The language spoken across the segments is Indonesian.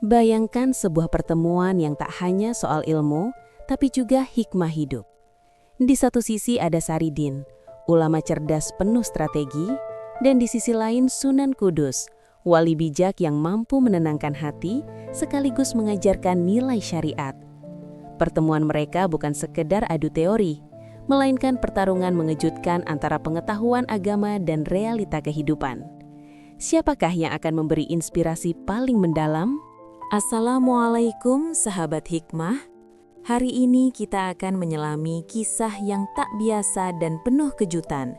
Bayangkan sebuah pertemuan yang tak hanya soal ilmu, tapi juga hikmah hidup. Di satu sisi ada Saridin, ulama cerdas penuh strategi, dan di sisi lain Sunan Kudus, wali bijak yang mampu menenangkan hati sekaligus mengajarkan nilai syariat. Pertemuan mereka bukan sekedar adu teori, melainkan pertarungan mengejutkan antara pengetahuan agama dan realita kehidupan. Siapakah yang akan memberi inspirasi paling mendalam? Assalamualaikum sahabat hikmah. Hari ini kita akan menyelami kisah yang tak biasa dan penuh kejutan,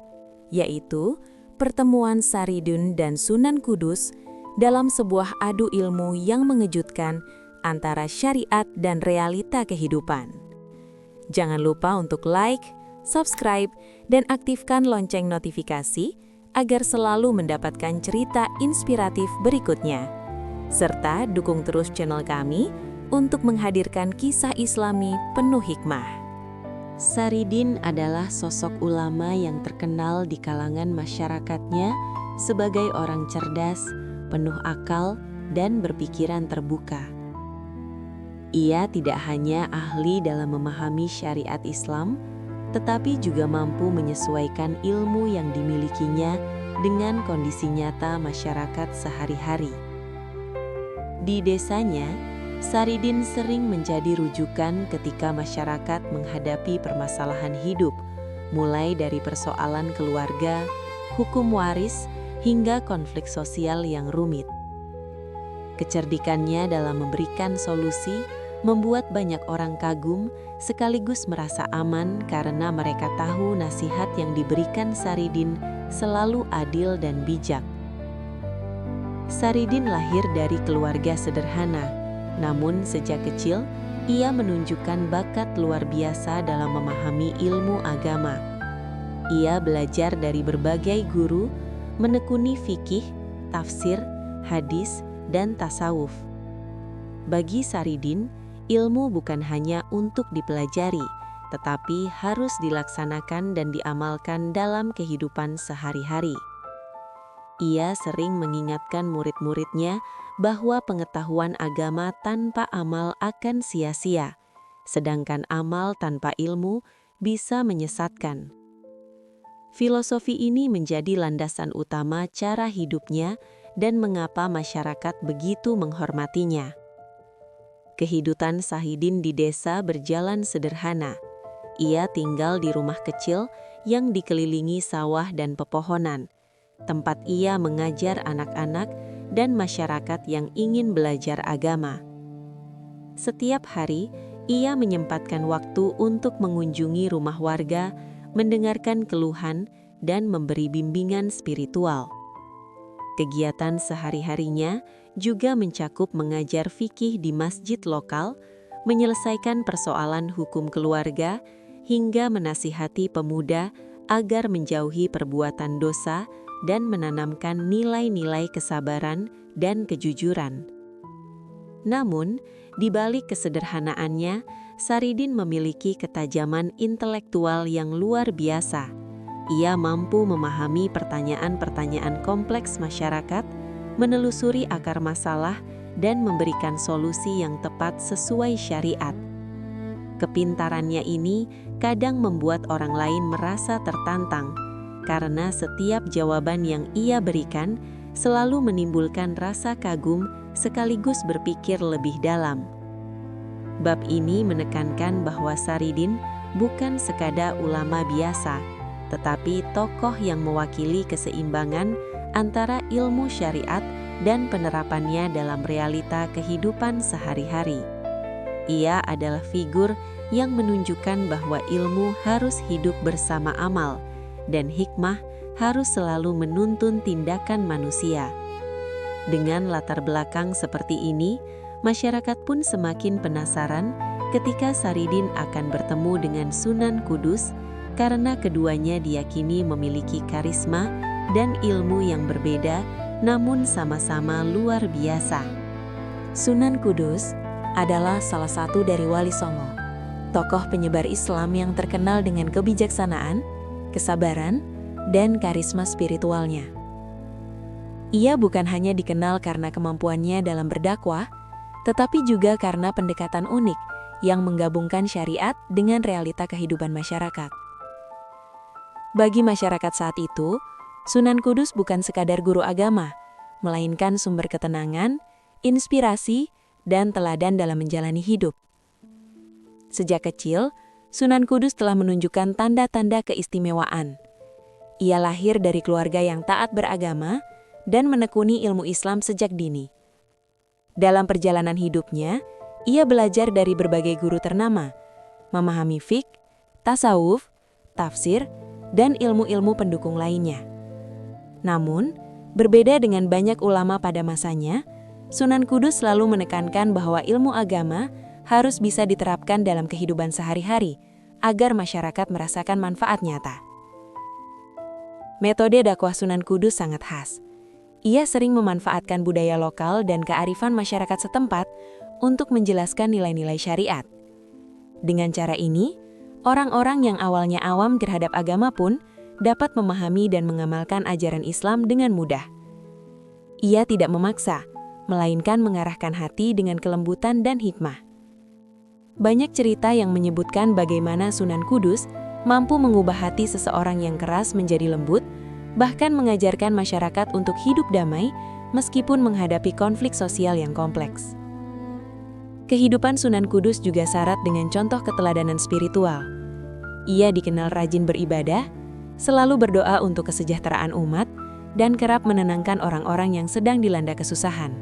yaitu pertemuan Saridin dan Sunan Kudus dalam sebuah adu ilmu yang mengejutkan antara syariat dan realita kehidupan. Jangan lupa untuk like, subscribe, dan aktifkan lonceng notifikasi agar selalu mendapatkan cerita inspiratif berikutnya. Serta dukung terus channel kami untuk menghadirkan kisah Islami penuh hikmah. Saridin adalah sosok ulama yang terkenal di kalangan masyarakatnya sebagai orang cerdas, penuh akal, dan berpikiran terbuka. Ia tidak hanya ahli dalam memahami syariat Islam, tetapi juga mampu menyesuaikan ilmu yang dimilikinya dengan kondisi nyata masyarakat sehari-hari. Di desanya, Saridin sering menjadi rujukan ketika masyarakat menghadapi permasalahan hidup, mulai dari persoalan keluarga, hukum waris, hingga konflik sosial yang rumit. Kecerdikannya dalam memberikan solusi membuat banyak orang kagum sekaligus merasa aman karena mereka tahu nasihat yang diberikan Saridin selalu adil dan bijak. Saridin lahir dari keluarga sederhana, namun sejak kecil ia menunjukkan bakat luar biasa dalam memahami ilmu agama. Ia belajar dari berbagai guru, menekuni fikih, tafsir, hadis, dan tasawuf. Bagi Saridin, ilmu bukan hanya untuk dipelajari, tetapi harus dilaksanakan dan diamalkan dalam kehidupan sehari-hari. Ia sering mengingatkan murid-muridnya bahwa pengetahuan agama tanpa amal akan sia-sia, sedangkan amal tanpa ilmu bisa menyesatkan. Filosofi ini menjadi landasan utama cara hidupnya dan mengapa masyarakat begitu menghormatinya. Kehidupan Saridin di desa berjalan sederhana. Ia tinggal di rumah kecil yang dikelilingi sawah dan pepohonan, tempat ia mengajar anak-anak dan masyarakat yang ingin belajar agama. Setiap hari, ia menyempatkan waktu untuk mengunjungi rumah warga, mendengarkan keluhan, dan memberi bimbingan spiritual. Kegiatan sehari-harinya juga mencakup mengajar fikih di masjid lokal, menyelesaikan persoalan hukum keluarga, hingga menasihati pemuda agar menjauhi perbuatan dosa dan menanamkan nilai-nilai kesabaran dan kejujuran. Namun, di balik kesederhanaannya, Saridin memiliki ketajaman intelektual yang luar biasa. Ia mampu memahami pertanyaan-pertanyaan kompleks masyarakat, menelusuri akar masalah, dan memberikan solusi yang tepat sesuai syariat. Kepintarannya ini kadang membuat orang lain merasa tertantang, karena setiap jawaban yang ia berikan selalu menimbulkan rasa kagum sekaligus berpikir lebih dalam. Bab ini menekankan bahwa Saridin bukan sekadar ulama biasa, tetapi tokoh yang mewakili keseimbangan antara ilmu syariat dan penerapannya dalam realita kehidupan sehari-hari. Ia adalah figur yang menunjukkan bahwa ilmu harus hidup bersama amal, dan hikmah harus selalu menuntun tindakan manusia. Dengan latar belakang seperti ini, masyarakat pun semakin penasaran ketika Saridin akan bertemu dengan Sunan Kudus karena keduanya diyakini memiliki karisma dan ilmu yang berbeda, namun sama-sama luar biasa. Sunan Kudus adalah salah satu dari Wali Songo, tokoh penyebar Islam yang terkenal dengan kebijaksanaan, kesabaran, dan karisma spiritualnya. Ia bukan hanya dikenal karena kemampuannya dalam berdakwah, tetapi juga karena pendekatan unik yang menggabungkan syariat dengan realita kehidupan masyarakat. Bagi masyarakat saat itu, Sunan Kudus bukan sekadar guru agama, melainkan sumber ketenangan, inspirasi, dan teladan dalam menjalani hidup. Sejak kecil, Sunan Kudus telah menunjukkan tanda-tanda keistimewaan. Ia lahir dari keluarga yang taat beragama dan menekuni ilmu Islam sejak dini. Dalam perjalanan hidupnya, ia belajar dari berbagai guru ternama, memahami fiqh, tasawuf, tafsir, dan ilmu-ilmu pendukung lainnya. Namun, berbeda dengan banyak ulama pada masanya, Sunan Kudus selalu menekankan bahwa ilmu agama harus bisa diterapkan dalam kehidupan sehari-hari agar masyarakat merasakan manfaat nyata. Metode dakwah Sunan Kudus sangat khas. Ia sering memanfaatkan budaya lokal dan kearifan masyarakat setempat untuk menjelaskan nilai-nilai syariat. Dengan cara ini, orang-orang yang awalnya awam terhadap agama pun dapat memahami dan mengamalkan ajaran Islam dengan mudah. Ia tidak memaksa, melainkan mengarahkan hati dengan kelembutan dan hikmah. Banyak cerita yang menyebutkan bagaimana Sunan Kudus mampu mengubah hati seseorang yang keras menjadi lembut, bahkan mengajarkan masyarakat untuk hidup damai meskipun menghadapi konflik sosial yang kompleks. Kehidupan Sunan Kudus juga syarat dengan contoh keteladanan spiritual. Ia dikenal rajin beribadah, selalu berdoa untuk kesejahteraan umat, dan kerap menenangkan orang-orang yang sedang dilanda kesusahan.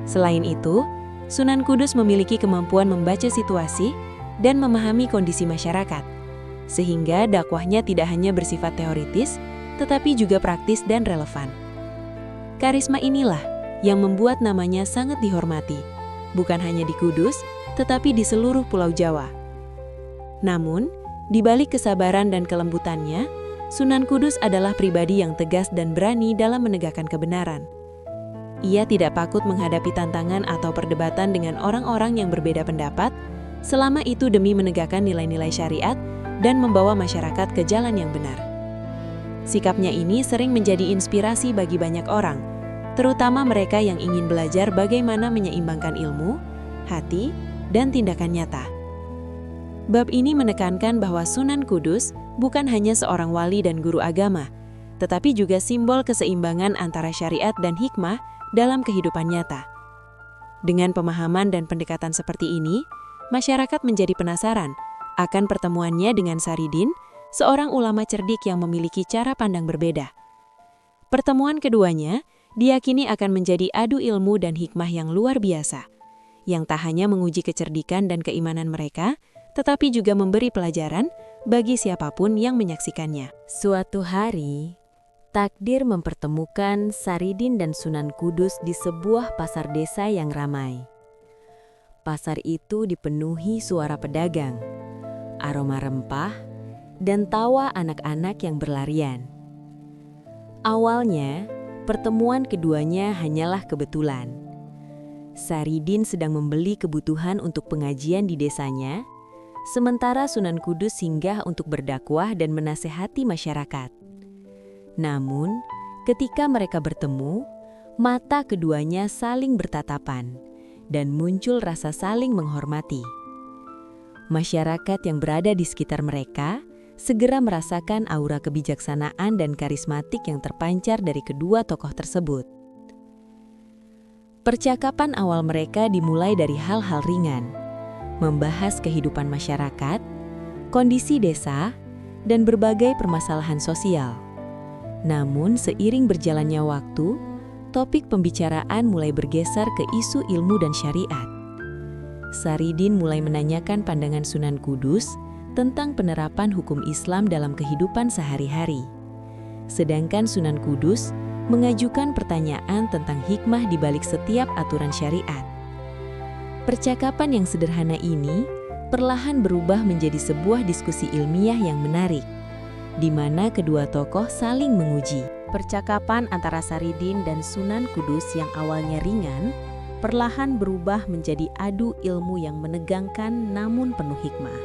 Selain itu, Sunan Kudus memiliki kemampuan membaca situasi dan memahami kondisi masyarakat, sehingga dakwahnya tidak hanya bersifat teoritis, tetapi juga praktis dan relevan. Karisma inilah yang membuat namanya sangat dihormati, bukan hanya di Kudus, tetapi di seluruh Pulau Jawa. Namun, di balik kesabaran dan kelembutannya, Sunan Kudus adalah pribadi yang tegas dan berani dalam menegakkan kebenaran. Ia tidak takut menghadapi tantangan atau perdebatan dengan orang-orang yang berbeda pendapat, selama itu demi menegakkan nilai-nilai syariat dan membawa masyarakat ke jalan yang benar. Sikapnya ini sering menjadi inspirasi bagi banyak orang, terutama mereka yang ingin belajar bagaimana menyeimbangkan ilmu, hati, dan tindakan nyata. Bab ini menekankan bahwa Sunan Kudus bukan hanya seorang wali dan guru agama, tetapi juga simbol keseimbangan antara syariat dan hikmah dalam kehidupan nyata. Dengan pemahaman dan pendekatan seperti ini, masyarakat menjadi penasaran akan pertemuannya dengan Saridin, seorang ulama cerdik yang memiliki cara pandang berbeda. Pertemuan keduanya diyakini akan menjadi adu ilmu dan hikmah yang luar biasa, yang tak hanya menguji kecerdikan dan keimanan mereka, tetapi juga memberi pelajaran bagi siapapun yang menyaksikannya. Suatu hari, takdir mempertemukan Saridin dan Sunan Kudus di sebuah pasar desa yang ramai. Pasar itu dipenuhi suara pedagang, aroma rempah, dan tawa anak-anak yang berlarian. Awalnya, pertemuan keduanya hanyalah kebetulan. Saridin sedang membeli kebutuhan untuk pengajian di desanya, sementara Sunan Kudus singgah untuk berdakwah dan menasehati masyarakat. Namun, ketika mereka bertemu, mata keduanya saling bertatapan dan muncul rasa saling menghormati. Masyarakat yang berada di sekitar mereka segera merasakan aura kebijaksanaan dan karismatik yang terpancar dari kedua tokoh tersebut. Percakapan awal mereka dimulai dari hal-hal ringan, membahas kehidupan masyarakat, kondisi desa, dan berbagai permasalahan sosial. Namun, seiring berjalannya waktu, topik pembicaraan mulai bergeser ke isu ilmu dan syariat. Saridin mulai menanyakan pandangan Sunan Kudus tentang penerapan hukum Islam dalam kehidupan sehari-hari. Sedangkan Sunan Kudus mengajukan pertanyaan tentang hikmah di balik setiap aturan syariat. Percakapan yang sederhana ini perlahan berubah menjadi sebuah diskusi ilmiah yang menarik, di mana kedua tokoh saling menguji. Percakapan antara Saridin dan Sunan Kudus yang awalnya ringan, perlahan berubah menjadi adu ilmu yang menegangkan namun penuh hikmah.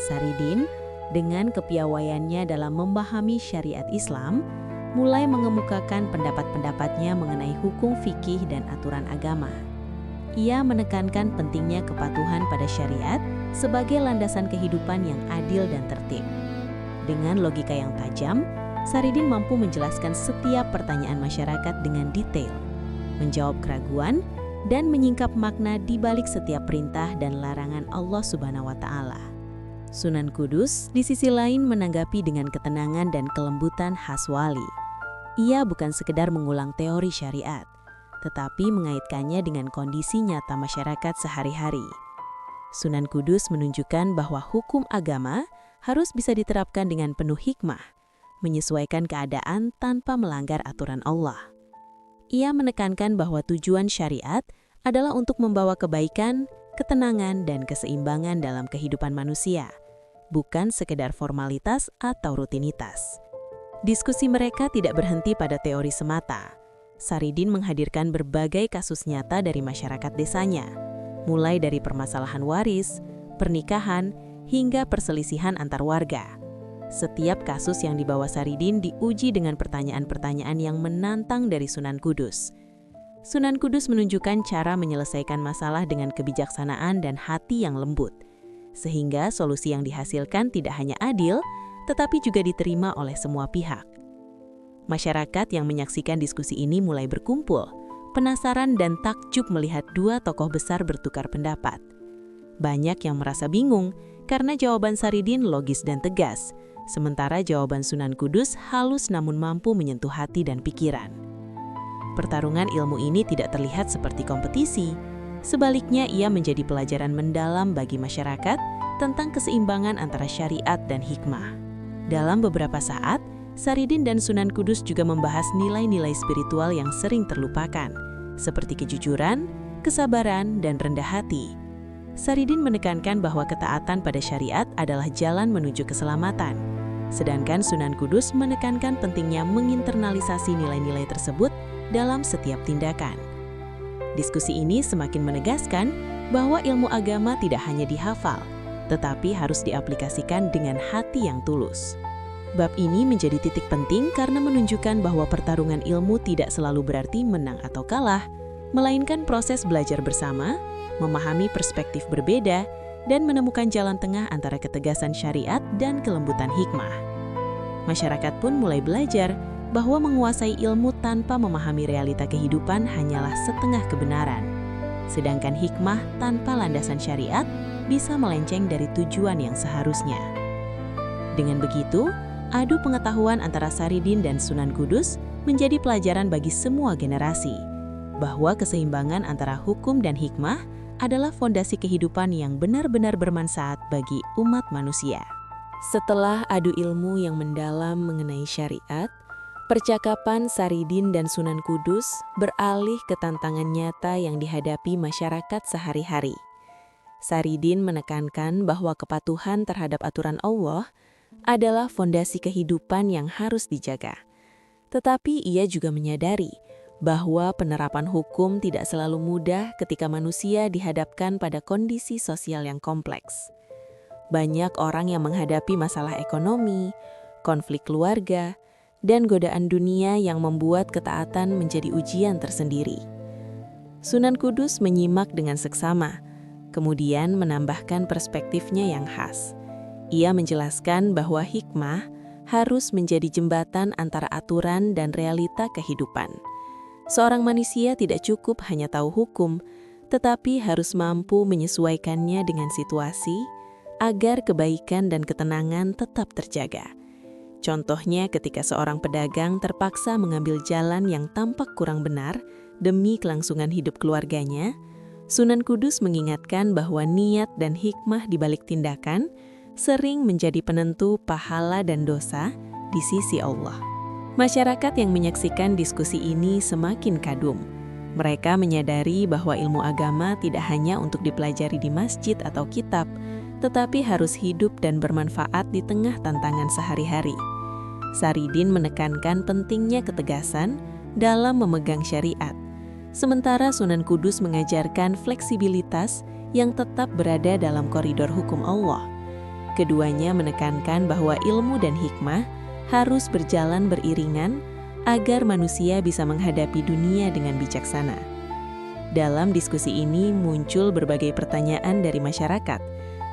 Saridin, dengan kepiawaiannya dalam memahami syariat Islam, mulai mengemukakan pendapat-pendapatnya mengenai hukum fikih dan aturan agama. ia menekankan pentingnya kepatuhan pada syariat sebagai landasan kehidupan yang adil dan tertib. Dengan logika yang tajam, Saridin mampu menjelaskan setiap pertanyaan masyarakat dengan detail, menjawab keraguan, dan menyingkap makna di balik setiap perintah dan larangan Allah Subhanahu wa Ta'ala. Sunan Kudus di sisi lain menanggapi dengan ketenangan dan kelembutan khas wali. Ia bukan sekedar mengulang teori syariat, tetapi mengaitkannya dengan kondisi nyata masyarakat sehari-hari. Sunan Kudus menunjukkan bahwa hukum agama harus bisa diterapkan dengan penuh hikmah, menyesuaikan keadaan tanpa melanggar aturan Allah. Ia menekankan bahwa tujuan syariat adalah untuk membawa kebaikan, ketenangan, dan keseimbangan dalam kehidupan manusia, bukan sekedar formalitas atau rutinitas. Diskusi mereka tidak berhenti pada teori semata. Saridin menghadirkan berbagai kasus nyata dari masyarakat desanya, mulai dari permasalahan waris, pernikahan, hingga perselisihan antar warga. Setiap kasus yang dibawa Saridin diuji dengan pertanyaan-pertanyaan yang menantang dari Sunan Kudus. Sunan Kudus menunjukkan cara menyelesaikan masalah dengan kebijaksanaan dan hati yang lembut, sehingga solusi yang dihasilkan tidak hanya adil, tetapi juga diterima oleh semua pihak. Masyarakat yang menyaksikan diskusi ini mulai berkumpul, penasaran dan takjub melihat dua tokoh besar bertukar pendapat. Banyak yang merasa bingung karena jawaban Saridin logis dan tegas, sementara jawaban Sunan Kudus halus namun mampu menyentuh hati dan pikiran. Pertarungan ilmu ini tidak terlihat seperti kompetisi, sebaliknya ia menjadi pelajaran mendalam bagi masyarakat tentang keseimbangan antara syariat dan hikmah. Dalam beberapa saat, Saridin dan Sunan Kudus juga membahas nilai-nilai spiritual yang sering terlupakan, seperti kejujuran, kesabaran, dan rendah hati. Saridin menekankan bahwa ketaatan pada syariat adalah jalan menuju keselamatan, sedangkan Sunan Kudus menekankan pentingnya menginternalisasi nilai-nilai tersebut dalam setiap tindakan. Diskusi ini semakin menegaskan bahwa ilmu agama tidak hanya dihafal, tetapi harus diaplikasikan dengan hati yang tulus. Bab ini menjadi titik penting karena menunjukkan bahwa pertarungan ilmu tidak selalu berarti menang atau kalah, melainkan proses belajar bersama, memahami perspektif berbeda, dan menemukan jalan tengah antara ketegasan syariat dan kelembutan hikmah. Masyarakat pun mulai belajar bahwa menguasai ilmu tanpa memahami realita kehidupan hanyalah setengah kebenaran. Sedangkan hikmah tanpa landasan syariat bisa melenceng dari tujuan yang seharusnya. Dengan begitu, adu pengetahuan antara Saridin dan Sunan Kudus menjadi pelajaran bagi semua generasi, bahwa keseimbangan antara hukum dan hikmah adalah fondasi kehidupan yang benar-benar bermanfaat bagi umat manusia. Setelah adu ilmu yang mendalam mengenai syariat, percakapan Saridin dan Sunan Kudus beralih ke tantangan nyata yang dihadapi masyarakat sehari-hari. Saridin menekankan bahwa kepatuhan terhadap aturan Allah adalah fondasi kehidupan yang harus dijaga. Tetapi ia juga menyadari bahwa penerapan hukum tidak selalu mudah ketika manusia dihadapkan pada kondisi sosial yang kompleks. Banyak orang yang menghadapi masalah ekonomi, konflik keluarga, dan godaan dunia yang membuat ketaatan menjadi ujian tersendiri. Sunan Kudus menyimak dengan seksama, kemudian menambahkan perspektifnya yang khas. Ia menjelaskan bahwa hikmah harus menjadi jembatan antara aturan dan realita kehidupan. Seorang manusia tidak cukup hanya tahu hukum, tetapi harus mampu menyesuaikannya dengan situasi agar kebaikan dan ketenangan tetap terjaga. Contohnya ketika seorang pedagang terpaksa mengambil jalan yang tampak kurang benar demi kelangsungan hidup keluarganya, Sunan Kudus mengingatkan bahwa niat dan hikmah di balik tindakan sering menjadi penentu pahala dan dosa di sisi Allah. Masyarakat yang menyaksikan diskusi ini semakin kagum. Mereka menyadari bahwa ilmu agama tidak hanya untuk dipelajari di masjid atau kitab, tetapi harus hidup dan bermanfaat di tengah tantangan sehari-hari. Saridin menekankan pentingnya ketegasan dalam memegang syariat, sementara Sunan Kudus mengajarkan fleksibilitas yang tetap berada dalam koridor hukum Allah. Keduanya menekankan bahwa ilmu dan hikmah harus berjalan beriringan agar manusia bisa menghadapi dunia dengan bijaksana. Dalam diskusi ini muncul berbagai pertanyaan dari masyarakat,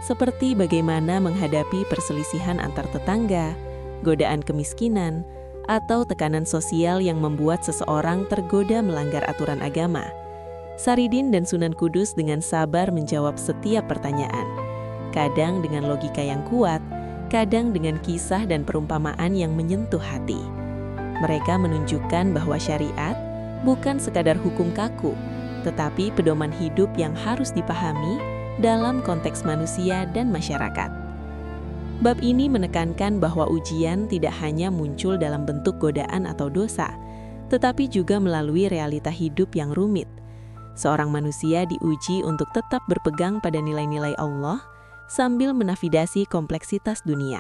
seperti bagaimana menghadapi perselisihan antar tetangga, godaan kemiskinan, atau tekanan sosial yang membuat seseorang tergoda melanggar aturan agama. Saridin dan Sunan Kudus dengan sabar menjawab setiap pertanyaan, kadang dengan logika yang kuat, kadang dengan kisah dan perumpamaan yang menyentuh hati. Mereka menunjukkan bahwa syariat bukan sekadar hukum kaku, tetapi pedoman hidup yang harus dipahami dalam konteks manusia dan masyarakat. Bab ini menekankan bahwa ujian tidak hanya muncul dalam bentuk godaan atau dosa, tetapi juga melalui realita hidup yang rumit. Seorang manusia diuji untuk tetap berpegang pada nilai-nilai Allah sambil menavigasi kompleksitas dunia.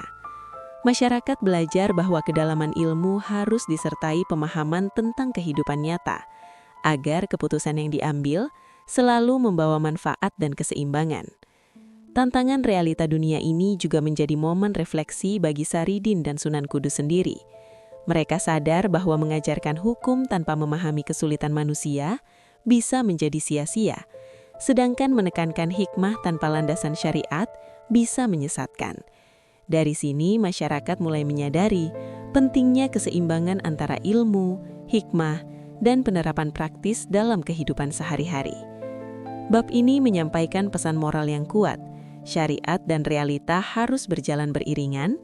Masyarakat belajar bahwa kedalaman ilmu harus disertai pemahaman tentang kehidupan nyata, agar keputusan yang diambil selalu membawa manfaat dan keseimbangan. Tantangan realita dunia ini juga menjadi momen refleksi bagi Saridin dan Sunan Kudus sendiri. Mereka sadar bahwa mengajarkan hukum tanpa memahami kesulitan manusia bisa menjadi sia-sia, sedangkan menekankan hikmah tanpa landasan syariat bisa menyesatkan. Dari sini masyarakat mulai menyadari pentingnya keseimbangan antara ilmu, hikmah, dan penerapan praktis dalam kehidupan sehari-hari. Bab ini menyampaikan pesan moral yang kuat. Syariat dan realita harus berjalan beriringan,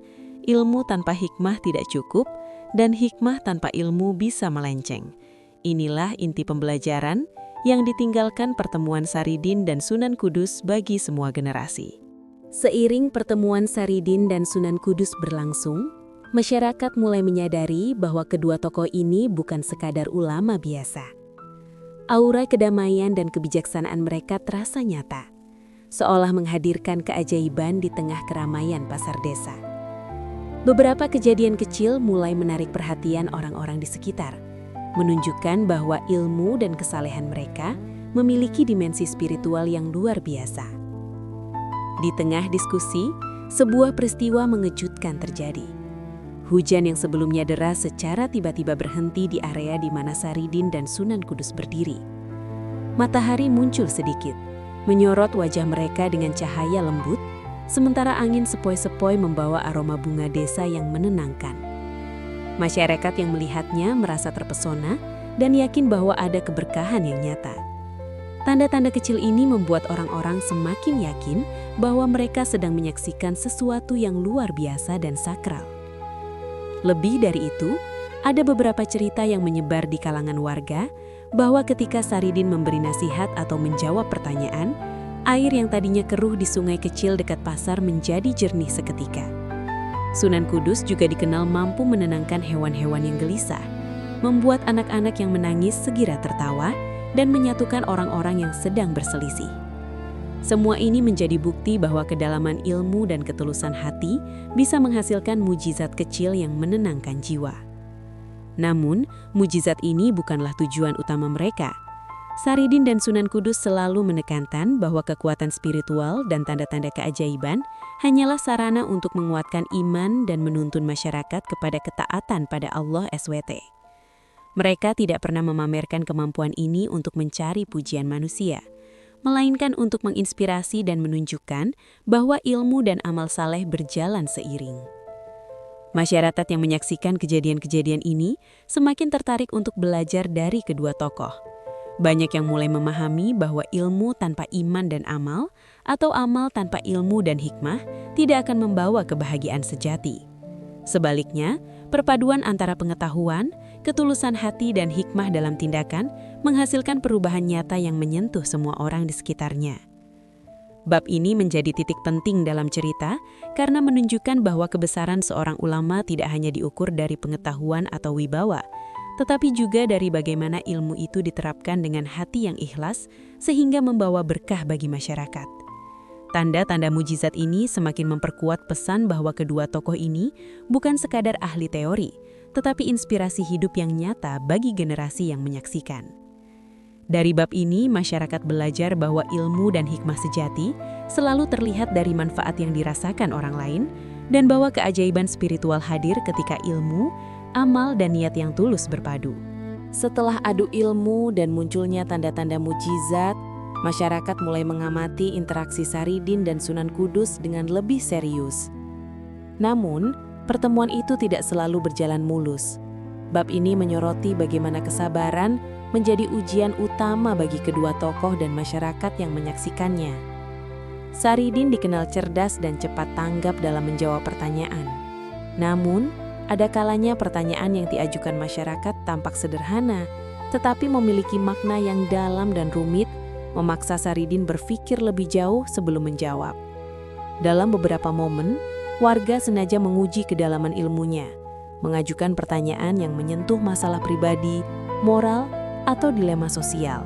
ilmu tanpa hikmah tidak cukup, dan hikmah tanpa ilmu bisa melenceng. Inilah inti pembelajaran yang ditinggalkan pertemuan Saridin dan Sunan Kudus bagi semua generasi. Seiring pertemuan Saridin dan Sunan Kudus berlangsung, masyarakat mulai menyadari bahwa kedua tokoh ini bukan sekadar ulama biasa. Aura kedamaian dan kebijaksanaan mereka terasa nyata, seolah menghadirkan keajaiban di tengah keramaian pasar desa. Beberapa kejadian kecil mulai menarik perhatian orang-orang di sekitar, menunjukkan bahwa ilmu dan kesalehan mereka memiliki dimensi spiritual yang luar biasa. Di tengah diskusi, sebuah peristiwa mengejutkan terjadi. Hujan yang sebelumnya deras secara tiba-tiba berhenti di area di mana Saridin dan Sunan Kudus berdiri. Matahari muncul sedikit, menyorot wajah mereka dengan cahaya lembut, sementara angin sepoi-sepoi membawa aroma bunga desa yang menenangkan. Masyarakat yang melihatnya merasa terpesona dan yakin bahwa ada keberkahan yang nyata. Tanda-tanda kecil ini membuat orang-orang semakin yakin bahwa mereka sedang menyaksikan sesuatu yang luar biasa dan sakral. Lebih dari itu, ada beberapa cerita yang menyebar di kalangan warga bahwa ketika Saridin memberi nasihat atau menjawab pertanyaan, air yang tadinya keruh di sungai kecil dekat pasar menjadi jernih seketika. Sunan Kudus juga dikenal mampu menenangkan hewan-hewan yang gelisah, membuat anak-anak yang menangis segera tertawa, dan menyatukan orang-orang yang sedang berselisih. Semua ini menjadi bukti bahwa kedalaman ilmu dan ketulusan hati bisa menghasilkan mujizat kecil yang menenangkan jiwa. Namun, mujizat ini bukanlah tujuan utama mereka. Saridin dan Sunan Kudus selalu menekankan bahwa kekuatan spiritual dan tanda-tanda keajaiban hanyalah sarana untuk menguatkan iman dan menuntun masyarakat kepada ketaatan pada Allah SWT. Mereka tidak pernah memamerkan kemampuan ini untuk mencari pujian manusia, melainkan untuk menginspirasi dan menunjukkan bahwa ilmu dan amal saleh berjalan seiring. Masyarakat yang menyaksikan kejadian-kejadian ini semakin tertarik untuk belajar dari kedua tokoh. Banyak yang mulai memahami bahwa ilmu tanpa iman dan amal, atau amal tanpa ilmu dan hikmah, tidak akan membawa kebahagiaan sejati. Sebaliknya, perpaduan antara pengetahuan, ketulusan hati dan hikmah dalam tindakan menghasilkan perubahan nyata yang menyentuh semua orang di sekitarnya. Bab ini menjadi titik penting dalam cerita karena menunjukkan bahwa kebesaran seorang ulama tidak hanya diukur dari pengetahuan atau wibawa, tetapi juga dari bagaimana ilmu itu diterapkan dengan hati yang ikhlas sehingga membawa berkah bagi masyarakat. Tanda-tanda mujizat ini semakin memperkuat pesan bahwa kedua tokoh ini bukan sekadar ahli teori, tetapi inspirasi hidup yang nyata bagi generasi yang menyaksikan. Dari bab ini, masyarakat belajar bahwa ilmu dan hikmah sejati selalu terlihat dari manfaat yang dirasakan orang lain, dan bahwa keajaiban spiritual hadir ketika ilmu, amal, dan niat yang tulus berpadu. Setelah adu ilmu dan munculnya tanda-tanda mujizat, masyarakat mulai mengamati interaksi Saridin dan Sunan Kudus dengan lebih serius. Namun, pertemuan itu tidak selalu berjalan mulus. Bab ini menyoroti bagaimana kesabaran menjadi ujian utama bagi kedua tokoh dan masyarakat yang menyaksikannya. Saridin dikenal cerdas dan cepat tanggap dalam menjawab pertanyaan. Namun, ada kalanya pertanyaan yang diajukan masyarakat tampak sederhana, tetapi memiliki makna yang dalam dan rumit, memaksa Saridin berpikir lebih jauh sebelum menjawab. Dalam beberapa momen, warga sengaja menguji kedalaman ilmunya, mengajukan pertanyaan yang menyentuh masalah pribadi, moral, atau dilema sosial.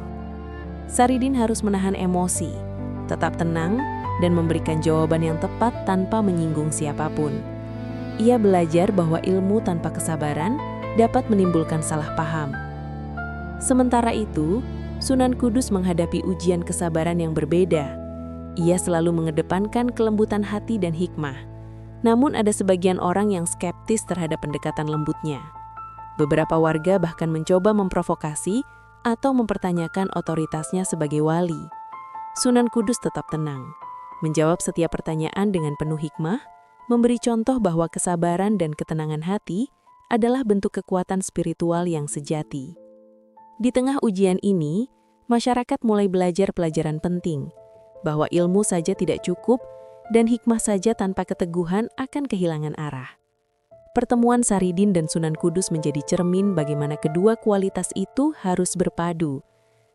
Saridin harus menahan emosi, tetap tenang, dan memberikan jawaban yang tepat tanpa menyinggung siapapun. Ia belajar bahwa ilmu tanpa kesabaran dapat menimbulkan salah paham. Sementara itu, Sunan Kudus menghadapi ujian kesabaran yang berbeda. Ia selalu mengedepankan kelembutan hati dan hikmah. Namun ada sebagian orang yang skeptis terhadap pendekatan lembutnya. Beberapa warga bahkan mencoba memprovokasi atau mempertanyakan otoritasnya sebagai wali. Sunan Kudus tetap tenang, menjawab setiap pertanyaan dengan penuh hikmah, memberi contoh bahwa kesabaran dan ketenangan hati adalah bentuk kekuatan spiritual yang sejati. Di tengah ujian ini, masyarakat mulai belajar pelajaran penting, bahwa ilmu saja tidak cukup dan hikmah saja tanpa keteguhan akan kehilangan arah. Pertemuan Saridin dan Sunan Kudus menjadi cermin bagaimana kedua kualitas itu harus berpadu.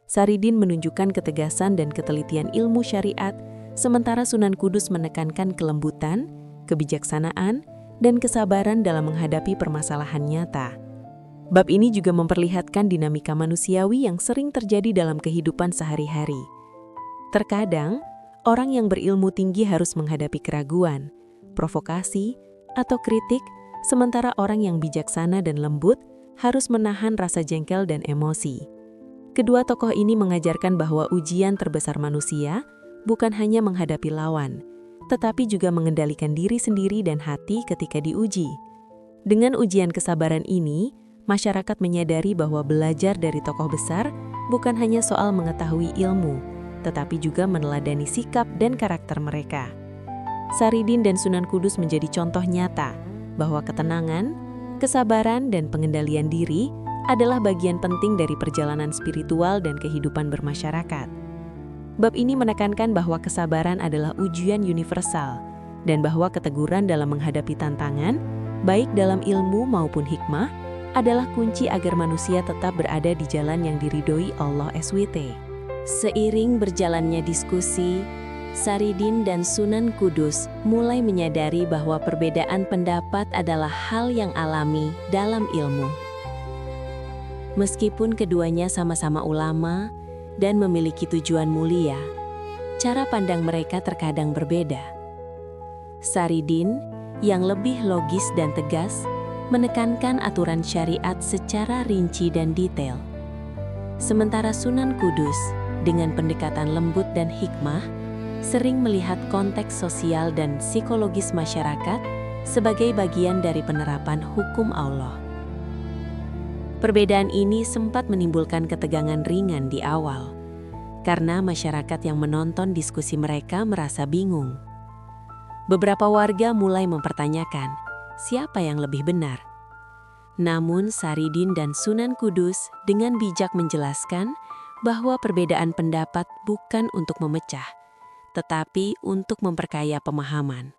Saridin menunjukkan ketegasan dan ketelitian ilmu syariat, sementara Sunan Kudus menekankan kelembutan, kebijaksanaan, dan kesabaran dalam menghadapi permasalahan nyata. Bab ini juga memperlihatkan dinamika manusiawi yang sering terjadi dalam kehidupan sehari-hari. Terkadang, orang yang berilmu tinggi harus menghadapi keraguan, provokasi, atau kritik, sementara orang yang bijaksana dan lembut harus menahan rasa jengkel dan emosi. Kedua tokoh ini mengajarkan bahwa ujian terbesar manusia bukan hanya menghadapi lawan, tetapi juga mengendalikan diri sendiri dan hati ketika diuji. Dengan ujian kesabaran ini, masyarakat menyadari bahwa belajar dari tokoh besar bukan hanya soal mengetahui ilmu, tetapi juga meneladani sikap dan karakter mereka. Saridin dan Sunan Kudus menjadi contoh nyata bahwa ketenangan, kesabaran, dan pengendalian diri adalah bagian penting dari perjalanan spiritual dan kehidupan bermasyarakat. Bab ini menekankan bahwa kesabaran adalah ujian universal dan bahwa keteguran dalam menghadapi tantangan, baik dalam ilmu maupun hikmah, adalah kunci agar manusia tetap berada di jalan yang diridhoi Allah SWT. Seiring berjalannya diskusi, Saridin dan Sunan Kudus mulai menyadari bahwa perbedaan pendapat adalah hal yang alami dalam ilmu. Meskipun keduanya sama-sama ulama dan memiliki tujuan mulia, cara pandang mereka terkadang berbeda. Saridin, yang lebih logis dan tegas, menekankan aturan syariat secara rinci dan detail. Sementara Sunan Kudus, dengan pendekatan lembut dan hikmah, sering melihat konteks sosial dan psikologis masyarakat sebagai bagian dari penerapan hukum Allah. Perbedaan ini sempat menimbulkan ketegangan ringan di awal, karena masyarakat yang menonton diskusi mereka merasa bingung. Beberapa warga mulai mempertanyakan, siapa yang lebih benar? Namun Saridin dan Sunan Kudus dengan bijak menjelaskan bahwa perbedaan pendapat bukan untuk memecah, tetapi untuk memperkaya pemahaman.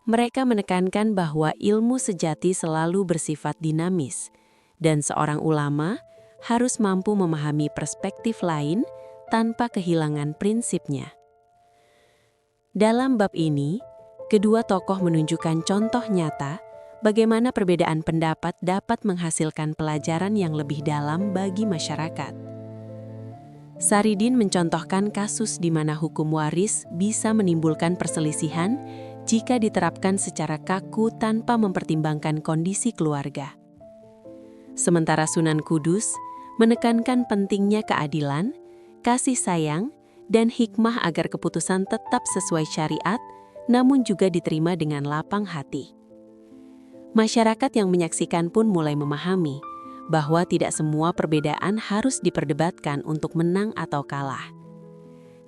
Mereka menekankan bahwa ilmu sejati selalu bersifat dinamis, dan seorang ulama harus mampu memahami perspektif lain tanpa kehilangan prinsipnya. Dalam bab ini, kedua tokoh menunjukkan contoh nyata bagaimana perbedaan pendapat dapat menghasilkan pelajaran yang lebih dalam bagi masyarakat. Saridin mencontohkan kasus di mana hukum waris bisa menimbulkan perselisihan jika diterapkan secara kaku tanpa mempertimbangkan kondisi keluarga. Sementara Sunan Kudus menekankan pentingnya keadilan, kasih sayang, dan hikmah agar keputusan tetap sesuai syariat, namun juga diterima dengan lapang hati. Masyarakat yang menyaksikan pun mulai memahami bahwa tidak semua perbedaan harus diperdebatkan untuk menang atau kalah.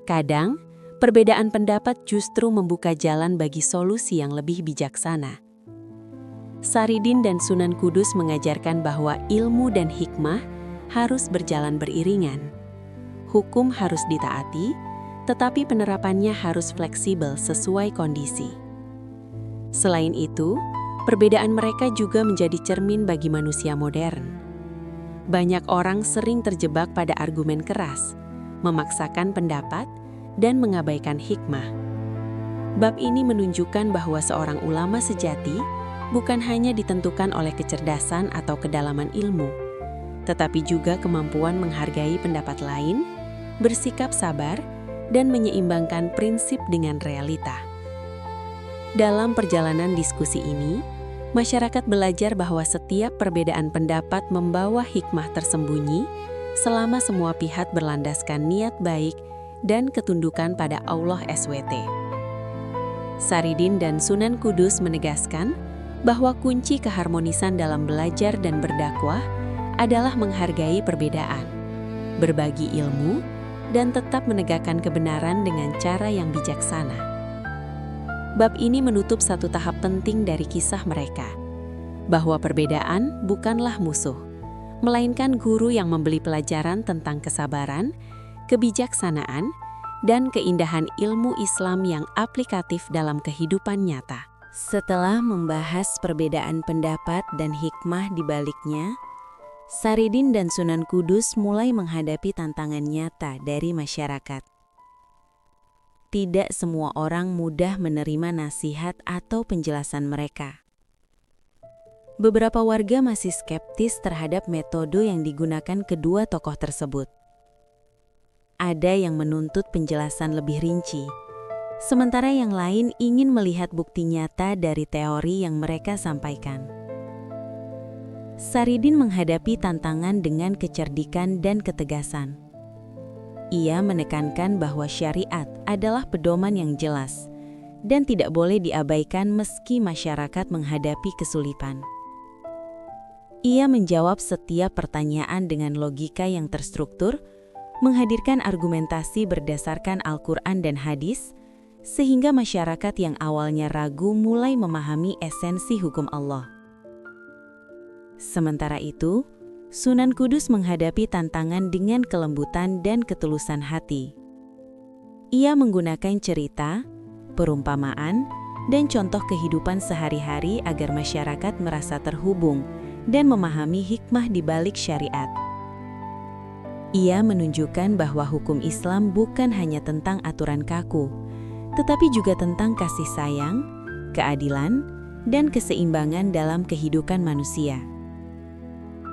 Kadang, perbedaan pendapat justru membuka jalan bagi solusi yang lebih bijaksana. Saridin dan Sunan Kudus mengajarkan bahwa ilmu dan hikmah harus berjalan beriringan. Hukum harus ditaati, tetapi penerapannya harus fleksibel sesuai kondisi. Selain itu, perbedaan mereka juga menjadi cermin bagi manusia modern. Banyak orang sering terjebak pada argumen keras, memaksakan pendapat, dan mengabaikan hikmah. Bab ini menunjukkan bahwa seorang ulama sejati bukan hanya ditentukan oleh kecerdasan atau kedalaman ilmu, tetapi juga kemampuan menghargai pendapat lain, bersikap sabar, dan menyeimbangkan prinsip dengan realita. Dalam perjalanan diskusi ini, masyarakat belajar bahwa setiap perbedaan pendapat membawa hikmah tersembunyi selama semua pihak berlandaskan niat baik dan ketundukan pada Allah SWT. Saridin dan Sunan Kudus menegaskan bahwa kunci keharmonisan dalam belajar dan berdakwah adalah menghargai perbedaan, berbagi ilmu, dan tetap menegakkan kebenaran dengan cara yang bijaksana. Bab ini menutup satu tahap penting dari kisah mereka, bahwa perbedaan bukanlah musuh, melainkan guru yang memberi pelajaran tentang kesabaran, kebijaksanaan, dan keindahan ilmu Islam yang aplikatif dalam kehidupan nyata. Setelah membahas perbedaan pendapat dan hikmah di baliknya, Saridin dan Sunan Kudus mulai menghadapi tantangan nyata dari masyarakat. Tidak semua orang mudah menerima nasihat atau penjelasan mereka. Beberapa warga masih skeptis terhadap metode yang digunakan kedua tokoh tersebut. Ada yang menuntut penjelasan lebih rinci, sementara yang lain ingin melihat bukti nyata dari teori yang mereka sampaikan. Saridin menghadapi tantangan dengan kecerdikan dan ketegasan. Ia menekankan bahwa syariat adalah pedoman yang jelas dan tidak boleh diabaikan meski masyarakat menghadapi kesulitan. Ia menjawab setiap pertanyaan dengan logika yang terstruktur, menghadirkan argumentasi berdasarkan Al-Quran dan hadis, sehingga masyarakat yang awalnya ragu mulai memahami esensi hukum Allah. Sementara itu, Sunan Kudus menghadapi tantangan dengan kelembutan dan ketulusan hati. Ia menggunakan cerita, perumpamaan, dan contoh kehidupan sehari-hari agar masyarakat merasa terhubung dan memahami hikmah di balik syariat. Ia menunjukkan bahwa hukum Islam bukan hanya tentang aturan kaku, tetapi juga tentang kasih sayang, keadilan, dan keseimbangan dalam kehidupan manusia.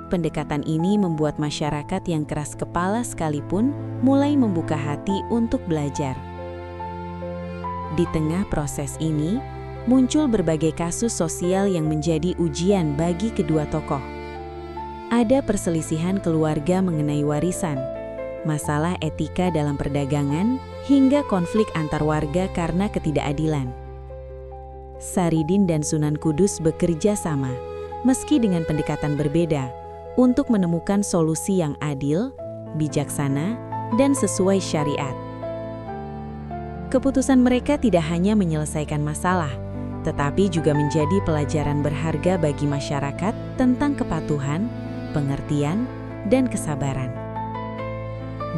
Pendekatan ini membuat masyarakat yang keras kepala sekalipun mulai membuka hati untuk belajar. Di tengah proses ini, muncul berbagai kasus sosial yang menjadi ujian bagi kedua tokoh. Ada perselisihan keluarga mengenai warisan, masalah etika dalam perdagangan, hingga konflik antar warga karena ketidakadilan. Saridin dan Sunan Kudus bekerja sama, meski dengan pendekatan berbeda, untuk menemukan solusi yang adil, bijaksana, dan sesuai syariat. Keputusan mereka tidak hanya menyelesaikan masalah, tetapi juga menjadi pelajaran berharga bagi masyarakat tentang kepatuhan, pengertian, dan kesabaran.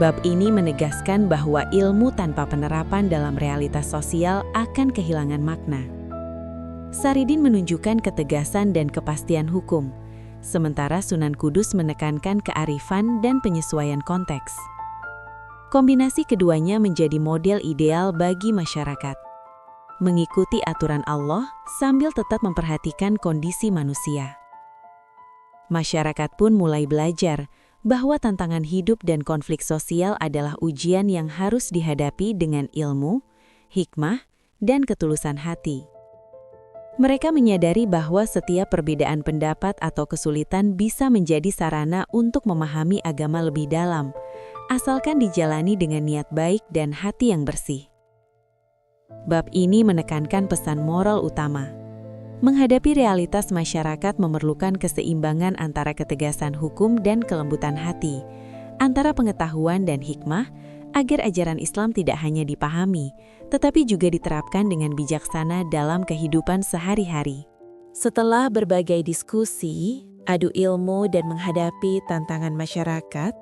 Bab ini menegaskan bahwa ilmu tanpa penerapan dalam realitas sosial akan kehilangan makna. Saridin menunjukkan ketegasan dan kepastian hukum, sementara Sunan Kudus menekankan kearifan dan penyesuaian konteks. Kombinasi keduanya menjadi model ideal bagi masyarakat, mengikuti aturan Allah sambil tetap memperhatikan kondisi manusia. Masyarakat pun mulai belajar bahwa tantangan hidup dan konflik sosial adalah ujian yang harus dihadapi dengan ilmu, hikmah, dan ketulusan hati. Mereka menyadari bahwa setiap perbedaan pendapat atau kesulitan bisa menjadi sarana untuk memahami agama lebih dalam, asalkan dijalani dengan niat baik dan hati yang bersih. Bab ini menekankan pesan moral utama. Menghadapi realitas masyarakat memerlukan keseimbangan antara ketegasan hukum dan kelembutan hati, antara pengetahuan dan hikmah, agar ajaran Islam tidak hanya dipahami, tetapi juga diterapkan dengan bijaksana dalam kehidupan sehari-hari. Setelah berbagai diskusi, adu ilmu, dan menghadapi tantangan masyarakat,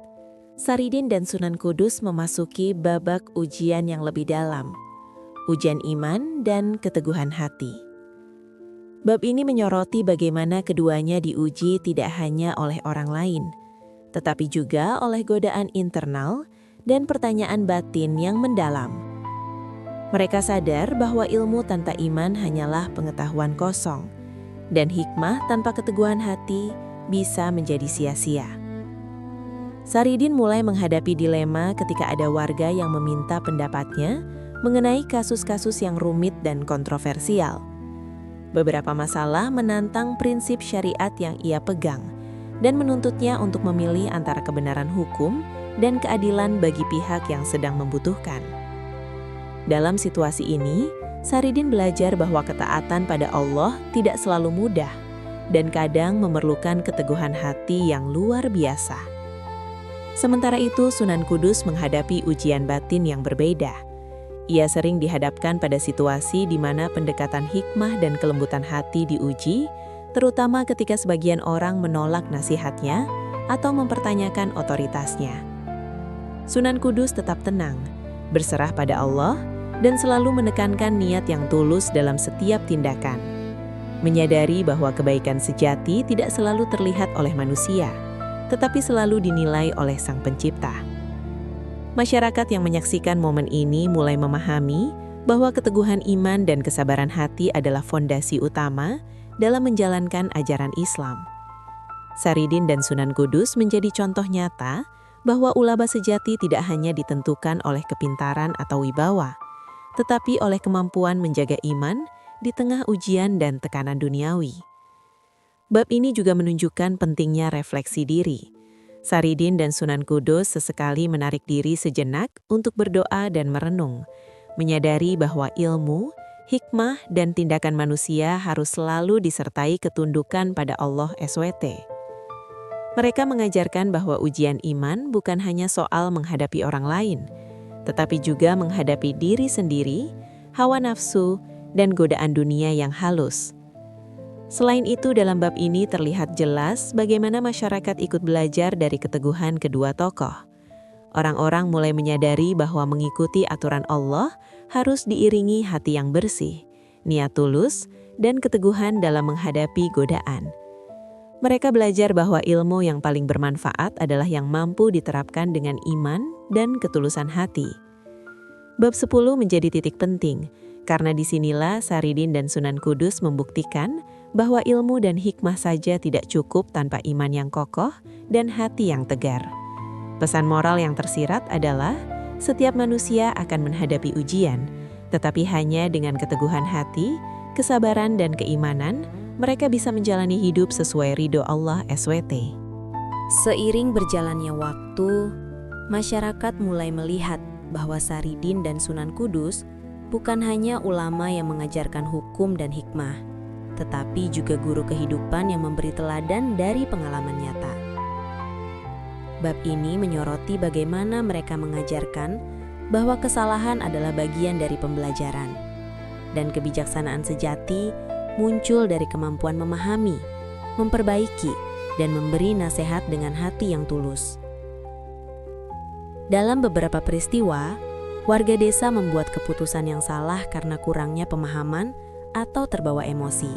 Saridin dan Sunan Kudus memasuki babak ujian yang lebih dalam, ujian iman dan keteguhan hati. Bab ini menyoroti bagaimana keduanya diuji tidak hanya oleh orang lain, tetapi juga oleh godaan internal dan pertanyaan batin yang mendalam. Mereka sadar bahwa ilmu tanpa iman hanyalah pengetahuan kosong, dan hikmah tanpa keteguhan hati bisa menjadi sia-sia. Saridin mulai menghadapi dilema ketika ada warga yang meminta pendapatnya mengenai kasus-kasus yang rumit dan kontroversial. Beberapa masalah menantang prinsip syariat yang ia pegang dan menuntutnya untuk memilih antara kebenaran hukum dan keadilan bagi pihak yang sedang membutuhkan. Dalam situasi ini, Saridin belajar bahwa ketaatan pada Allah tidak selalu mudah dan kadang memerlukan keteguhan hati yang luar biasa. Sementara itu, Sunan Kudus menghadapi ujian batin yang berbeda. Ia sering dihadapkan pada situasi di mana pendekatan hikmah dan kelembutan hati diuji, terutama ketika sebagian orang menolak nasihatnya atau mempertanyakan otoritasnya. Sunan Kudus tetap tenang, berserah pada Allah, dan selalu menekankan niat yang tulus dalam setiap tindakan. Menyadari bahwa kebaikan sejati tidak selalu terlihat oleh manusia, tetapi selalu dinilai oleh Sang Pencipta. Masyarakat yang menyaksikan momen ini mulai memahami bahwa keteguhan iman dan kesabaran hati adalah fondasi utama dalam menjalankan ajaran Islam. Saridin dan Sunan Kudus menjadi contoh nyata bahwa ulama sejati tidak hanya ditentukan oleh kepintaran atau wibawa, tetapi oleh kemampuan menjaga iman di tengah ujian dan tekanan duniawi. Bab ini juga menunjukkan pentingnya refleksi diri. Saridin dan Sunan Kudus sesekali menarik diri sejenak untuk berdoa dan merenung, menyadari bahwa ilmu, hikmah, dan tindakan manusia harus selalu disertai ketundukan pada Allah SWT. Mereka mengajarkan bahwa ujian iman bukan hanya soal menghadapi orang lain, tetapi juga menghadapi diri sendiri, hawa nafsu, dan godaan dunia yang halus. Selain itu, dalam bab ini terlihat jelas bagaimana masyarakat ikut belajar dari keteguhan kedua tokoh. Orang-orang mulai menyadari bahwa mengikuti aturan Allah harus diiringi hati yang bersih, niat tulus, dan keteguhan dalam menghadapi godaan. Mereka belajar bahwa ilmu yang paling bermanfaat adalah yang mampu diterapkan dengan iman dan ketulusan hati. Bab 10 menjadi titik penting, karena disinilah Saridin dan Sunan Kudus membuktikan bahwa ilmu dan hikmah saja tidak cukup tanpa iman yang kokoh dan hati yang tegar. Pesan moral yang tersirat adalah setiap manusia akan menghadapi ujian, tetapi hanya dengan keteguhan hati, kesabaran, dan keimanan, mereka bisa menjalani hidup sesuai ridho Allah SWT. Seiring berjalannya waktu, masyarakat mulai melihat bahwa Saridin dan Sunan Kudus bukan hanya ulama yang mengajarkan hukum dan hikmah, tetapi juga guru kehidupan yang memberi teladan dari pengalaman nyata. Bab ini menyoroti bagaimana mereka mengajarkan bahwa kesalahan adalah bagian dari pembelajaran, dan kebijaksanaan sejati muncul dari kemampuan memahami, memperbaiki, dan memberi nasihat dengan hati yang tulus. Dalam beberapa peristiwa, warga desa membuat keputusan yang salah karena kurangnya pemahaman atau terbawa emosi.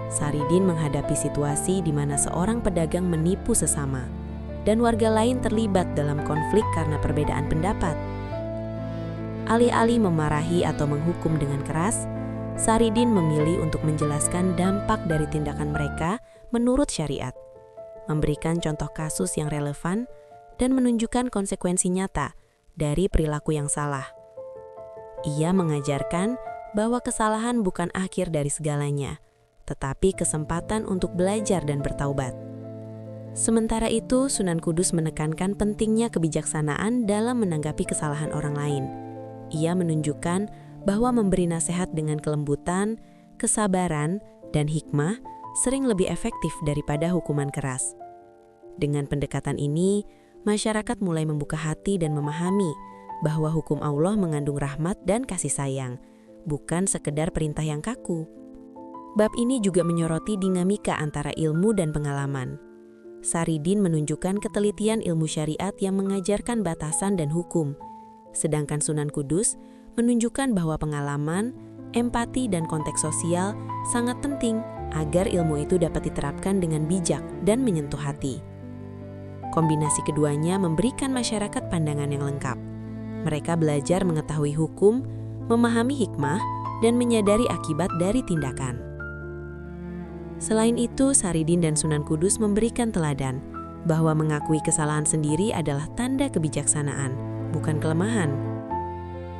Saridin menghadapi situasi di mana seorang pedagang menipu sesama, dan warga lain terlibat dalam konflik karena perbedaan pendapat. Alih-alih memarahi atau menghukum dengan keras, Saridin memilih untuk menjelaskan dampak dari tindakan mereka menurut syariat, memberikan contoh kasus yang relevan, dan menunjukkan konsekuensi nyata dari perilaku yang salah. Ia mengajarkan bahwa kesalahan bukan akhir dari segalanya, tetapi kesempatan untuk belajar dan bertaubat. Sementara itu, Sunan Kudus menekankan pentingnya kebijaksanaan dalam menanggapi kesalahan orang lain. Ia menunjukkan bahwa memberi nasihat dengan kelembutan kesabaran, dan hikmah sering lebih efektif daripada hukuman keras. Dengan pendekatan ini, masyarakat mulai membuka hati dan memahami bahwa hukum Allah mengandung rahmat dan kasih sayang, bukan sekedar perintah yang kaku. Bab ini juga menyoroti dinamika antara ilmu dan pengalaman. Saridin menunjukkan ketelitian ilmu syariat yang mengajarkan batasan dan hukum, sedangkan Sunan Kudus menunjukkan bahwa pengalaman, empati, dan konteks sosial sangat penting agar ilmu itu dapat diterapkan dengan bijak dan menyentuh hati. Kombinasi keduanya memberikan masyarakat pandangan yang lengkap. Mereka belajar mengetahui hukum, memahami hikmah, dan menyadari akibat dari tindakan. Selain itu, Saridin dan Sunan Kudus memberikan teladan bahwa mengakui kesalahan sendiri adalah tanda kebijaksanaan, bukan kelemahan.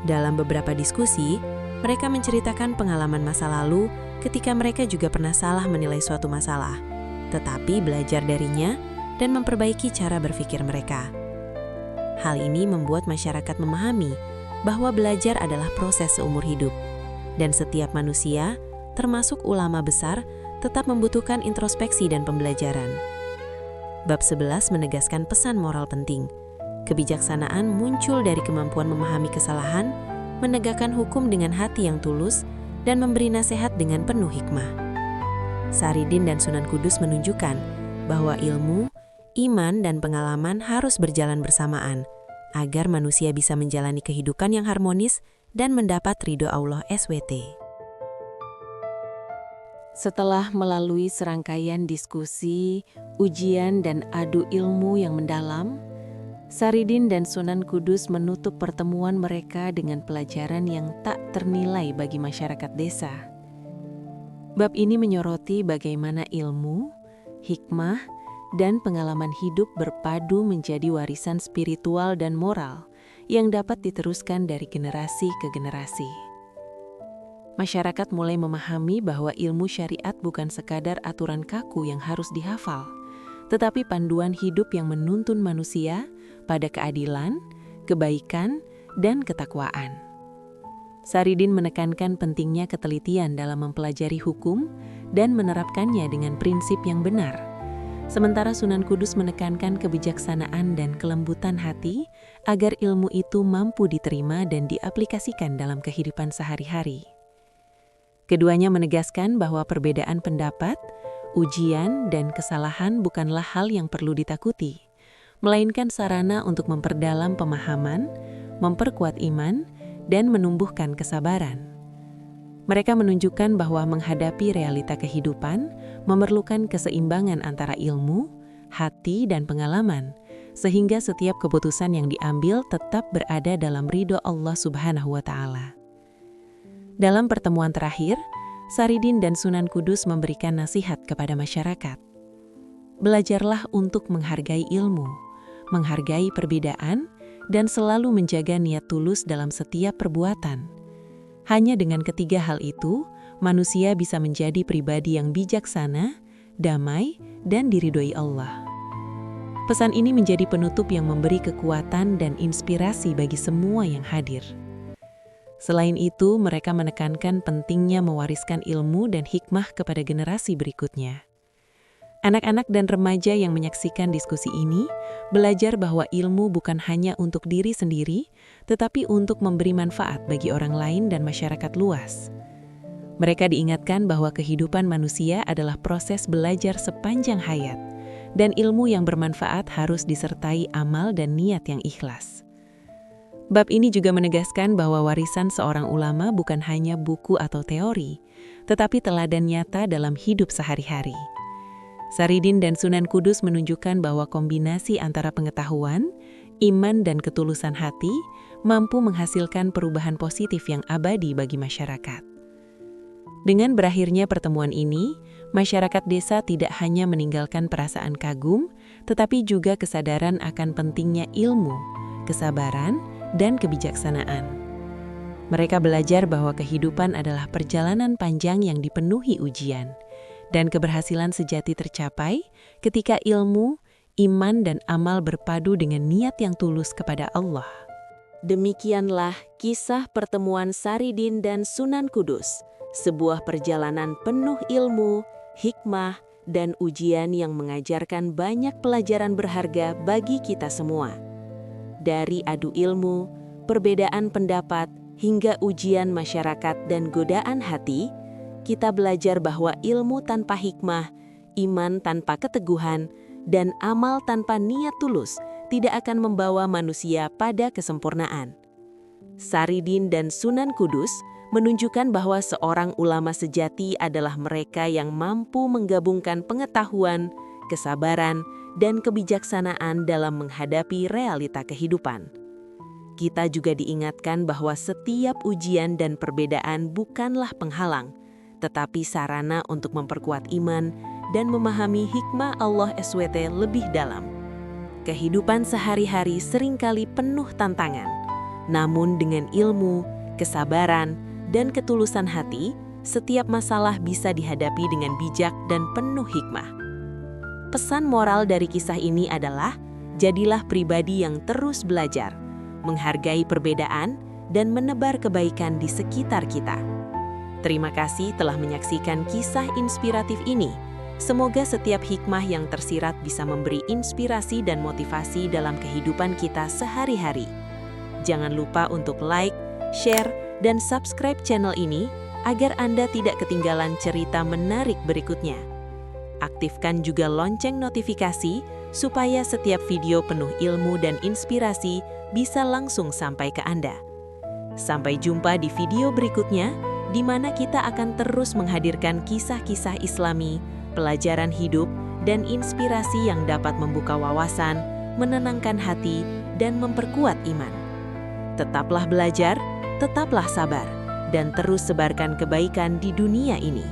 Dalam beberapa diskusi, mereka menceritakan pengalaman masa lalu ketika mereka juga pernah salah menilai suatu masalah, tetapi belajar darinya dan memperbaiki cara berpikir mereka. Hal ini membuat masyarakat memahami bahwa belajar adalah proses seumur hidup, dan setiap manusia, termasuk ulama besar, tetap membutuhkan introspeksi dan pembelajaran. Bab 11 menegaskan pesan moral penting. Kebijaksanaan muncul dari kemampuan memahami kesalahan, menegakkan hukum dengan hati yang tulus, dan memberi nasihat dengan penuh hikmah. Saridin dan Sunan Kudus menunjukkan bahwa ilmu, iman, dan pengalaman harus berjalan bersamaan agar manusia bisa menjalani kehidupan yang harmonis dan mendapat ridho Allah SWT. Setelah melalui serangkaian diskusi, ujian, dan adu ilmu yang mendalam, Saridin dan Sunan Kudus menutup pertemuan mereka dengan pelajaran yang tak ternilai bagi masyarakat desa. Bab ini menyoroti bagaimana ilmu, hikmah, dan pengalaman hidup berpadu menjadi warisan spiritual dan moral yang dapat diteruskan dari generasi ke generasi. Masyarakat mulai memahami bahwa ilmu syariat bukan sekadar aturan kaku yang harus dihafal, tetapi panduan hidup yang menuntun manusia pada keadilan, kebaikan, dan ketakwaan. Saridin menekankan pentingnya ketelitian dalam mempelajari hukum dan menerapkannya dengan prinsip yang benar. Sementara Sunan Kudus menekankan kebijaksanaan dan kelembutan hati agar ilmu itu mampu diterima dan diaplikasikan dalam kehidupan sehari-hari. Keduanya menegaskan bahwa perbedaan pendapat, ujian, dan kesalahan bukanlah hal yang perlu ditakuti, melainkan sarana untuk memperdalam pemahaman, memperkuat iman, dan menumbuhkan kesabaran. Mereka menunjukkan bahwa menghadapi realita kehidupan memerlukan keseimbangan antara ilmu, hati, dan pengalaman, sehingga setiap keputusan yang diambil tetap berada dalam ridho Allah Subhanahu wa Ta'ala. Dalam pertemuan terakhir, Saridin dan Sunan Kudus memberikan nasihat kepada masyarakat. Belajarlah untuk menghargai ilmu, menghargai perbedaan, dan selalu menjaga niat tulus dalam setiap perbuatan. Hanya dengan ketiga hal itu, manusia bisa menjadi pribadi yang bijaksana, damai, dan diridhoi Allah. Pesan ini menjadi penutup yang memberi kekuatan dan inspirasi bagi semua yang hadir. Selain itu, mereka menekankan pentingnya mewariskan ilmu dan hikmah kepada generasi berikutnya. Anak-anak dan remaja yang menyaksikan diskusi ini belajar bahwa ilmu bukan hanya untuk diri sendiri, tetapi untuk memberi manfaat bagi orang lain dan masyarakat luas. Mereka diingatkan bahwa kehidupan manusia adalah proses belajar sepanjang hayat, dan ilmu yang bermanfaat harus disertai amal dan niat yang ikhlas. Bab ini juga menegaskan bahwa warisan seorang ulama bukan hanya buku atau teori, tetapi teladan nyata dalam hidup sehari-hari. Saridin dan Sunan Kudus menunjukkan bahwa kombinasi antara pengetahuan, iman, dan ketulusan hati mampu menghasilkan perubahan positif yang abadi bagi masyarakat. Dengan berakhirnya pertemuan ini, masyarakat desa tidak hanya meninggalkan perasaan kagum, tetapi juga kesadaran akan pentingnya ilmu, kesabaran, dan kebijaksanaan. Mereka belajar bahwa kehidupan adalah perjalanan panjang yang dipenuhi ujian, dan keberhasilan sejati tercapai ketika ilmu, iman, dan amal berpadu dengan niat yang tulus kepada Allah. Demikianlah kisah pertemuan Saridin dan Sunan Kudus. sebuah perjalanan penuh ilmu, hikmah, dan ujian yang mengajarkan banyak pelajaran berharga bagi kita semua. Dari adu ilmu, perbedaan pendapat, hingga ujian masyarakat dan godaan hati, kita belajar bahwa ilmu tanpa hikmah, iman tanpa keteguhan, dan amal tanpa niat tulus tidak akan membawa manusia pada kesempurnaan. Saridin dan Sunan Kudus menunjukkan bahwa seorang ulama sejati adalah mereka yang mampu menggabungkan pengetahuan, kesabaran, dan kebijaksanaan dalam menghadapi realita kehidupan. Kita juga diingatkan bahwa setiap ujian dan perbedaan bukanlah penghalang, tetapi sarana untuk memperkuat iman dan memahami hikmah Allah SWT lebih dalam. Kehidupan sehari-hari seringkali penuh tantangan, namun dengan ilmu, kesabaran, dan ketulusan hati, setiap masalah bisa dihadapi dengan bijak dan penuh hikmah. Pesan moral dari kisah ini adalah, jadilah pribadi yang terus belajar, menghargai perbedaan, dan menebar kebaikan di sekitar kita. Terima kasih telah menyaksikan kisah inspiratif ini. Semoga setiap hikmah yang tersirat bisa memberi inspirasi dan motivasi dalam kehidupan kita sehari-hari. Jangan lupa untuk like, share, dan subscribe channel ini agar Anda tidak ketinggalan cerita menarik berikutnya. Aktifkan juga lonceng notifikasi supaya setiap video penuh ilmu dan inspirasi bisa langsung sampai ke Anda. Sampai jumpa di video berikutnya, di mana kita akan terus menghadirkan kisah-kisah Islami, pelajaran hidup, dan inspirasi yang dapat membuka wawasan, menenangkan hati, dan memperkuat iman. Tetaplah belajar, tetaplah sabar, dan terus sebarkan kebaikan di dunia ini.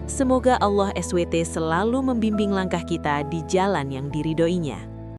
Semoga Allah SWT selalu membimbing langkah kita di jalan yang diridhoinya.